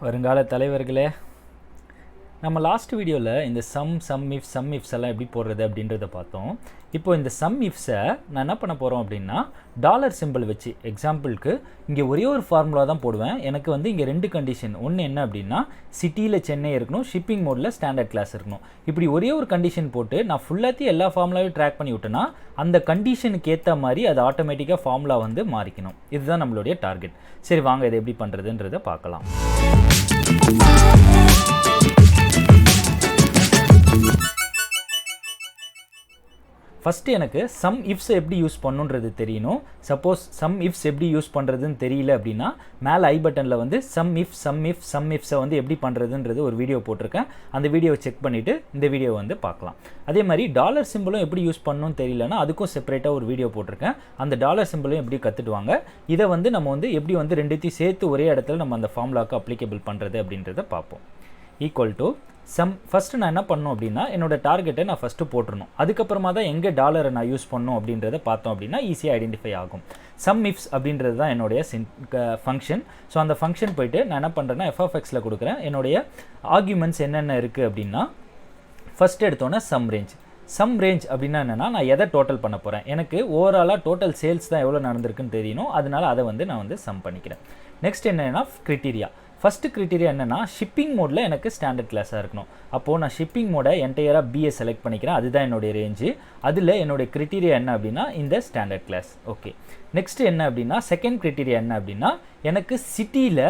வருங்கால தலைவர்களே, நம்ம லாஸ்ட் வீடியோவில் இந்த சம்இஃப்ஸ் எல்லாம் எப்படி போடுறது அப்படின்றத பார்த்தோம். இப்போ இந்த சம்இஃப்ஸை நான் என்ன பண்ண போகிறோம் அப்படின்னா, டாலர் சிம்பிள் வச்சு எக்ஸாம்பிளுக்கு இங்கே ஒரே ஒரு ஃபார்முலா தான் போடுவேன். எனக்கு வந்து இங்கே ரெண்டு கண்டிஷன். ஒன்று என்ன அப்படின்னா, சிட்டியில் சென்னை இருக்கணும், ஷிப்பிங் மோடில் ஸ்டாண்டர்ட் கிளாஸ் இருக்கணும். இப்படி ஒரே ஒரு கண்டிஷன் போட்டு நான் ஃபுல்லாத்தையும் எல்லா ஃபார்முலாவையும் ட்ராக் பண்ணி விட்டேன்னா அந்த கண்டிஷனுக்கு ஏற்ற மாதிரி அது ஆட்டோமேட்டிக்காக ஃபார்முலா வந்து மாறிக்கணும். இதுதான் நம்மளுடைய டார்கெட். சரி, வாங்க இதை எப்படி பண்ணுறதுன்றதை பார்க்கலாம். ஃபஸ்ட்டு எனக்கு SUMIFS எப்படி யூஸ் பண்ணுன்றது தெரியணும். சப்போஸ் SUMIFS எப்படி யூஸ் பண்ணுறதுன்னு தெரியல அப்படின்னா மேலே ஐ பட்டனில் வந்து SUMIFSஸை வந்து எப்படி பண்ணுறதுன்றது ஒரு வீடியோ போட்டிருக்கேன். அந்த வீடியோவை செக் பண்ணிவிட்டு இந்த வீடியோ வந்து பார்க்கலாம். அதே மாதிரி டாலர் சிம்பிளும் எப்படி யூஸ் பண்ணணும்னு தெரியலனா அதுக்கும் செப்பரேட்டாக ஒரு வீடியோ போட்டிருக்கேன். அந்த டாலர் சிம்பிளும் எப்படி கற்றுட்டுவாங்க, இதை வந்து நம்ம வந்து எப்படி வந்து ரெண்டுத்தையும் சேர்த்து ஒரே இடத்துல நம்ம அந்த ஃபார்முலாவுக்கு அப்ளிகபிள் பண்ணுறது அப்படின்றத பார்ப்போம். ஈக்குவல் டு ஃபஸ்ட்டு நான் என்ன பண்ணணும் அப்படின்னா, என்னோட டார்கெட்டை நான் ஃபஸ்ட்டு போட்டுருணும். அதுக்கப்புறமா தான் எங்கே டாலரை நான் யூஸ் பண்ணணும் அப்படின்றத பார்த்தோம் அப்படின்னா ஈஸியாக ஐடென்டிஃபை ஆகும். SUMIFS அப்படின்றது தான் என்னுடைய ஃபங்க்ஷன். ஸோ அந்த ஃபங்க்ஷன் போய்ட்டு நான் என்ன பண்ணுறேன்னா FFXல கொடுக்குறேன். என்னுடைய ஆர்குமெண்ட்ஸ் என்னென்ன இருக்குது அப்படின்னா, ஃபஸ்ட்டு எடுத்தோன்னே சம் ரேஞ்ச் அப்படின்னா என்னென்னா, நான் எதை டோட்டல் பண்ண போகிறேன். எனக்கு ஓவராலாக டோட்டல் சேல்ஸ் தான் எவ்வளோ நடந்திருக்குன்னு தெரியணும். அதனால் அதை வந்து நான் வந்து சம் பண்ணிக்கிறேன். நெக்ஸ்ட் என்னென்னா க்ரிட்டீரியா. ஃபஸ்ட்டு க்ரிட்டீரியா என்னென்னா, ஷிப்பிங் மோடில் எனக்கு ஸ்டாண்டர்ட் கிளாஸாக இருக்கணும். அப்போது நான் ஷிப்பிங் மோடை என்டையராக பிஏ செலக்ட் பண்ணிக்கிறேன். அதுதான் என்னுடைய ரேஞ்சு. அதில் என்னுடைய க்ரிட்டீரியா என்ன அப்படின்னா இந்த ஸ்டாண்டர்ட் கிளாஸ். ஓகே, நெக்ஸ்ட்டு என்ன அப்படின்னா, செகண்ட் க்ரிட்டீரியா என்ன அப்படின்னா, எனக்கு சிட்டியில்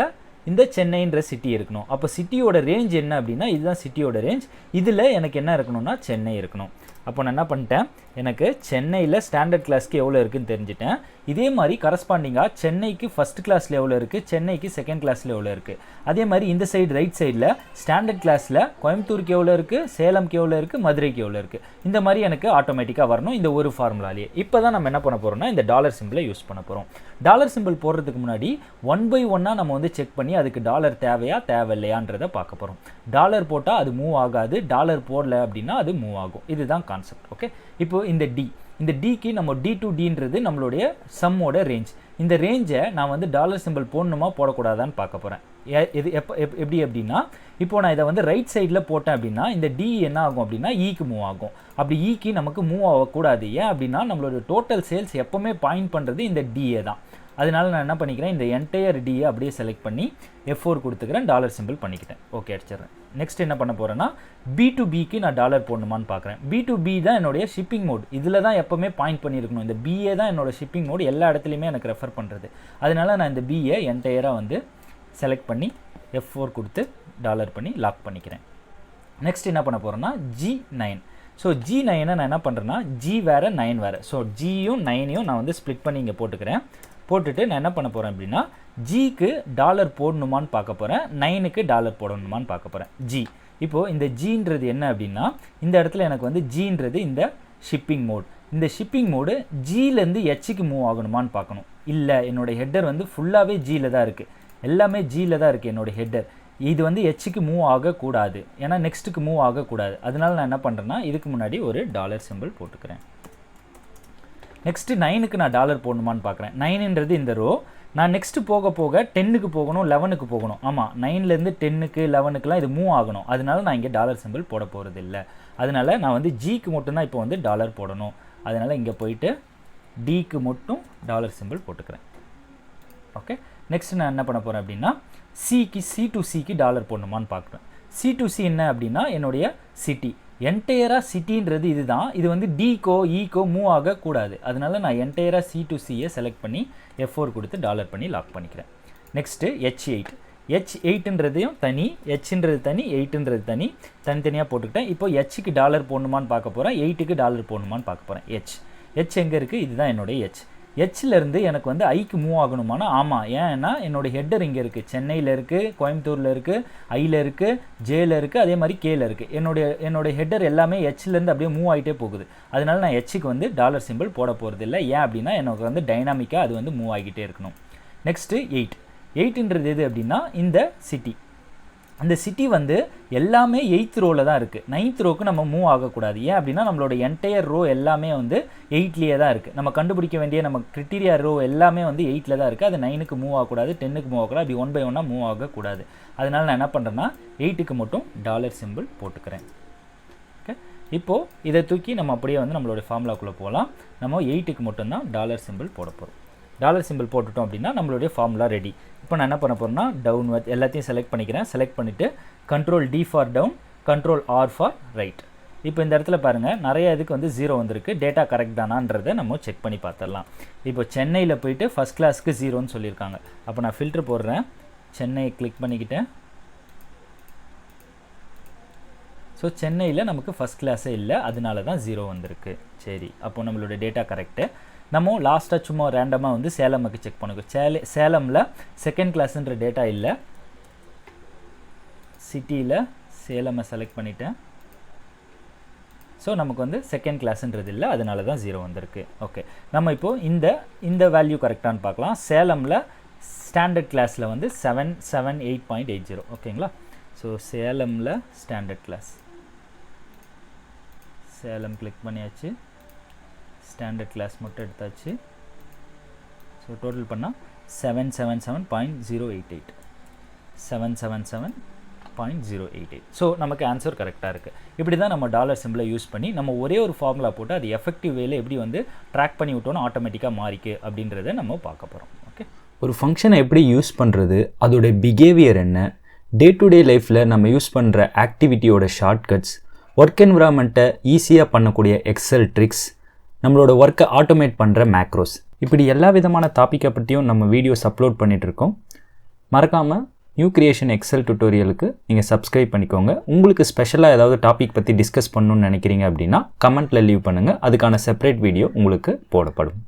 இந்த சென்னைன்ற சிட்டி இருக்கணும். அப்போ சிட்டியோட ரேஞ்ச் என்ன அப்படின்னா, இதுதான் சிட்டியோட ரேஞ்ச். இதில் எனக்கு என்ன இருக்கணும்னா சென்னை இருக்கணும். அப்போ நான் என்ன பண்ணிட்டேன், எனக்கு சென்னையில் ஸ்டாண்டர்ட் கிளாஸ்க்கு எவ்வளோ இருக்குதுன்னு தெரிஞ்சுட்டேன். இதே மாதிரி கரஸ்பாண்டிங்காக சென்னைக்கு ஃபஸ்ட் கிளாஸில் எவ்வளோ இருக்குது, சென்னைக்கு செகண்ட் கிளாஸில் எவ்வளோ இருக்குது. அதே மாதிரி இந்த சைடு ரைட் சைடில் ஸ்டாண்டர்ட் கிளாஸில் கோயம்புத்தூருக்கு எவ்வளோ இருக்குது, சேலம்க்கு எவ்வளோ இருக்குது, மதுரைக்கு எவ்வளோ இருக்குது. இந்த மாதிரி எனக்கு ஆட்டோமேட்டிக்காக வரணும் இந்த ஒரு ஃபார்முலாலேயே. இப்போ தான் நம்ம என்ன பண்ண போகிறோம்னா, இந்த டாலர் சிம்பிளை யூஸ் பண்ண போகிறோம். டாலர் சிம்பிள் போடுறதுக்கு முன்னாடி 1 by 1 நம்ம வந்து செக் பண்ணி அதுக்கு டாலர் தேவையா தேவையில்லையான்றதை பார்க்க போகிறோம். டாலர் போட்டால் அது மூவ் ஆகாது, டாலர் போடல அப்படின்னா அது மூவ் ஆகும். இதுதான் கான்செப்ட். ஓகே, இப்போ இந்த டிக்கு நம்ம D to Dன்றது நம்மளுடைய சம்மோட ரேஞ்ச். இந்த ரேஞ்சை நான் வந்து டாலர் சிம்பிள் போடணுமா போடக்கூடாதான்னு பார்க்க போகிறேன். எப்படி அப்படின்னா, இப்போ நான் இதை வந்து ரைட் சைடில் போட்டேன் அப்படின்னா இந்த டி என்ன ஆகும் அப்படின்னா ஈக்கு மூவ் ஆகும். அப்படி ஈக்கு நமக்கு மூவ் ஆகக்கூடாது. ஏன் அப்படின்னா நம்மளோட டோட்டல் சேல்ஸ் எப்போவுமே பாயிண்ட் பண்ணுறது இந்த டிஏ தான். அதனால நான் என்ன பண்ணிக்கிறேன், இந்த என்டையர் டியை அப்படியே செலக்ட் பண்ணி F4 கொடுத்துக்கிறேன், டாலர் சிம்பிள் பண்ணிக்கிட்டேன். ஓகே, அடிச்சிடுறேன். நெக்ஸ்ட் என்ன பண்ண போகிறேன்னா, B2Bக்கு நான் டாலர் போடணுமான்னு பார்க்குறேன். B2B தான் என்னுடைய ஷிப்பிங் மோட். இதில் தான் எப்போவுமே பாயிண்ட் பண்ணியிருக்கணும். இந்த BA தான் என்னோட ஷிப்பிங் மோட், எல்லா இடத்துலையுமே எனக்கு ரெஃபர் பண்ணுறது. அதனால நான் இந்த BA என்டையராக வந்து செலக்ட் பண்ணி F4 கொடுத்து டாலர் பண்ணி லாக் பண்ணிக்கிறேன். நெக்ஸ்ட் என்ன பண்ண போகிறேன்னா G9. ஸோ G9 நான் என்ன பண்ணுறேன்னா, G வேறு 9 வேறு. ஸோ Gயும் 9யும் நான் வந்து ஸ்ப்ளிட் பண்ணி இங்கே போட்டுட்டு நான் என்ன பண்ண போகிறேன் அப்படின்னா, ஜிக்கு டாலர் போடணுமான்னு பார்க்க போகிறேன், 9க்கு டாலர் போடணுமான்னு பார்க்க போகிறேன். ஜி இப்போது இந்த ஜின்றது என்ன அப்படின்னா, இந்த இடத்துல எனக்கு வந்து ஜின்றது இந்த ஷிப்பிங் மோட். இந்த ஷிப்பிங் மோடு ஜிலேருந்து ஹெச்சுக்கு மூவ் ஆகணுமான்னு பார்க்கணும். இல்லை, என்னோடய ஹெட்டர் வந்து ஃபுல்லாகவே ஜியில் தான் இருக்குது, எல்லாமே ஜியில் தான் இருக்குது என்னோடய ஹெட்டர். இது வந்து ஹெச்சுக்கு மூவ் ஆகக்கூடாது, ஏன்னா நெக்ஸ்ட்டுக்கு மூவ் ஆகக்கூடாது. அதனால நான் என்ன பண்ணுறேன்னா, இதுக்கு முன்னாடி ஒரு டாலர் சிம்பிள் போட்டுக்கிறேன். நெக்ஸ்ட்டு 9க்கு நான் டாலர் போடணுமான்னு பார்க்குறேன். 9ன்றது இந்த ரோ. நான் நெக்ஸ்ட்டு போக 10க்கு போகணும், 11க்கு போகணும். ஆமாம், 9லேருந்து 10க்கு 11க்குலாம் இது மூவ் ஆகணும். அதனால நான் இங்கே டாலர் சிம்பிள் போட போகிறது இல்லை. அதனால் நான் வந்து ஜிக்கு மட்டும்தான் இப்போ வந்து டாலர் போடணும். அதனால் இங்கே போயிட்டு டிக்கு மட்டும் டாலர் சிம்பிள் போட்டுக்கிறேன். ஓகே, நெக்ஸ்ட் நான் என்ன பண்ண போகிறேன் அப்படின்னா, C2Cக்கு டாலர் போடணுமான்னு பார்க்குறேன். C2C என்ன அப்படின்னா என்னுடைய சிட்டி. என்டையராக சிட்டின்றது இதுதான். இது வந்து டிக்கோ ஈக்கோ மூவ் ஆகக்கூடாது. அதனால நான் என்டையராக C2Cயை செலக்ட் பண்ணி F4 கொடுத்து டாலர் பண்ணி லாக் பண்ணிக்கிறேன். நெக்ஸ்ட்டு H8ன்றதையும் தனி, Hன்றது தனி, 8ன்றது தனித்தனியாக போட்டுக்கிட்டேன். இப்போ Hக்கு டாலர் போடணுமான்னு பார்க்க போகிறேன், 8க்கு டாலர் போடணுமான்னு பார்க்க போகிறேன். H எங்கே இருக்குது, இதுதான் என்னுடைய ஹெச்லேருந்து எனக்கு வந்து ஐக்கு மூவ் ஆகணுமானா ஆமாம். ஏன்னா என்னோடய ஹெட்டர் இங்கே இருக்குது, சென்னையில் இருக்குது, கோயம்புத்தூரில் இருக்குது, ஐயில் இருக்குது, ஜேயில் இருக்குது, அதே மாதிரி கேல இருக்குது. என்னுடைய ஹெட்டர் எல்லாமே ஹெச்லேருந்து அப்படியே மூவ் ஆகிட்டே போகுது. அதனால நான் ஹெச்சுக்கு வந்து டாலர் சிம்பிள் போட போகிறது இல்லை. ஏன் அப்படின்னா எனக்கு வந்து டைனாமிக்காக அது வந்து மூவ் ஆகிட்டே இருக்கணும். நெக்ஸ்ட்டு 8ன்றது எது அப்படின்னா இந்த சிட்டி. அந்த சிட்டி வந்து எல்லாமே 8th ரோவில் தான் இருக்குது. 9th ரோக்கு நம்ம மூவ் ஆகக்கூடாது. ஏன் அப்படின்னா நம்மளோட என்டையர் ரோ எல்லாமே வந்து 8லேயே தான் இருக்குது. நம்ம கண்டுபிடிக்க வேண்டிய நம்ம கிரிட்டீரியா ரோ எல்லாமே வந்து 8ல் தான் இருக்குது. அது 9க்கு மூவ் ஆகக்கூடாது, 10க்கு மூவ் ஆகக்கூடாது, அப்படி 1 by 1 மூவ் ஆகக்கூடாது. அதனால் நான் என்ன பண்ணுறேன்னா 8க்கு மட்டும் டாலர் சிம்பிள் போட்டுக்கிறேன். ஓகே, இப்போது இதை தூக்கி நம்ம அப்படியே வந்து நம்மளோட ஃபார்முலாக்குள்ளே போகலாம். நம்ம 8க்கு மட்டும்தான் டாலர் சிம்பிள் போட போகிறோம். டாலர் சிம்பிள் போட்டுட்டோம் அப்படின்னா நம்மளுடைய ஃபார்முலா ரெடி. இப்போ நான் என்ன பண்ண போகிறேன்னா டவுன்வர்ட் எல்லாத்தையும் செலக்ட் பண்ணிக்கிறேன். செலக்ட் பண்ணிவிட்டு control D for down, control R for right. இப்போ இந்த இடத்துல பாருங்கள் நிறைய இதுக்கு வந்து 0 வந்திருக்கு. டேட்டா கரெக்ட் தானான்றதை நம்ம செக் பண்ணி பார்த்துடலாம். இப்போ சென்னையில் போயிட்டு ஃபஸ்ட் கிளாஸ்க்கு 0ன்னு சொல்லியிருக்காங்க. அப்போ நான் ஃபில்ட்ரு போடுறேன், சென்னையை கிளிக் பண்ணிக்கிட்டேன். ஸோ சென்னையில் நமக்கு ஃபஸ்ட் கிளாஸே இல்லை, அதனால தான் 0 வந்திருக்கு. சரி, அப்போது நம்மளோட டேட்டா கரெக்டு. நம்ம லாஸ்ட்டாக சும்மா ரேண்டமாக வந்து சேலமுக்கு செக் பண்ணுவோம். சேலமில் செகண்ட் கிளாஸுன்ற டேட்டா இல்லை. சிட்டியில் சேலமை செலக்ட் பண்ணிட்டேன். ஸோ நமக்கு வந்து செகண்ட் கிளாஸுன்றது இல்லை, அதனால தான் 0 வந்திருக்கு. ஓகே, நம்ம இப்போது இந்த வேல்யூ கரெக்டானு பார்க்கலாம். சேலமில் ஸ்டாண்டர்ட் கிளாஸில் வந்து 778.80. ஓகேங்களா? ஸோ சேலமில் ஸ்டாண்டர்ட் கிளாஸ், சேலம் கிளிக் பண்ணியாச்சு. ஸ்டாண்டர்ட் கிளாஸ் மட்டும் எடுத்தாச்சு. ஸோ டோட்டல் பண்ணால் 777.088. 777.088. ஸோ நமக்கு ஆன்சர் கரெக்டாக இருக்குது. இப்படி தான் நம்ம டாலர் சிம்பிளை யூஸ் பண்ணி நம்ம ஒரே ஒரு ஃபார்முலா போட்டு அது எஃபெக்டிவ் வேல எப்படி வந்து ட்ராக் பண்ணி விட்டோன்னா ஆட்டோமேட்டிக்காக மாறிக்கு அப்படின்றத நம்ம பார்க்க போகிறோம். ஓகே, ஒரு ஃபங்க்ஷனை எப்படி யூஸ் பண்ணுறது, அதோடைய பிஹேவியர் என்ன, டே டு டே லைஃப்பில் நம்ம யூஸ் பண்ணுற ஆக்டிவிட்டியோட ஷார்ட்கட்ஸ், ஒர்க் என்விரான்மெண்ட்டை ஈஸியாக பண்ணக்கூடிய எக்ஸல் ட்ரிக்ஸ், நம்மளோட ஒர்க்கை ஆட்டோமேட் பண்ணுற மேக்ரோஸ், இப்படி எல்லா விதமான டாப்பிக்கை பற்றியும் நம்ம வீடியோஸ் அப்லோட் பண்ணிகிட்ருக்கோம். மறக்காமல் நியூ கிரியேஷன் எக்ஸல் டுட்டோரியலுக்கு நீங்கள் சப்ஸ்கிரைப் பண்ணிக்கோங்க. உங்களுக்கு ஸ்பெஷலாக ஏதாவது டாபிக் பற்றி டிஸ்கஸ் பண்ணணும்னு நினைக்கிறீங்க அப்படின்னா கமெண்ட்டில் லீவ் பண்ணுங்கள். அதுக்கான செப்பரேட் வீடியோ உங்களுக்கு போடப்படும்.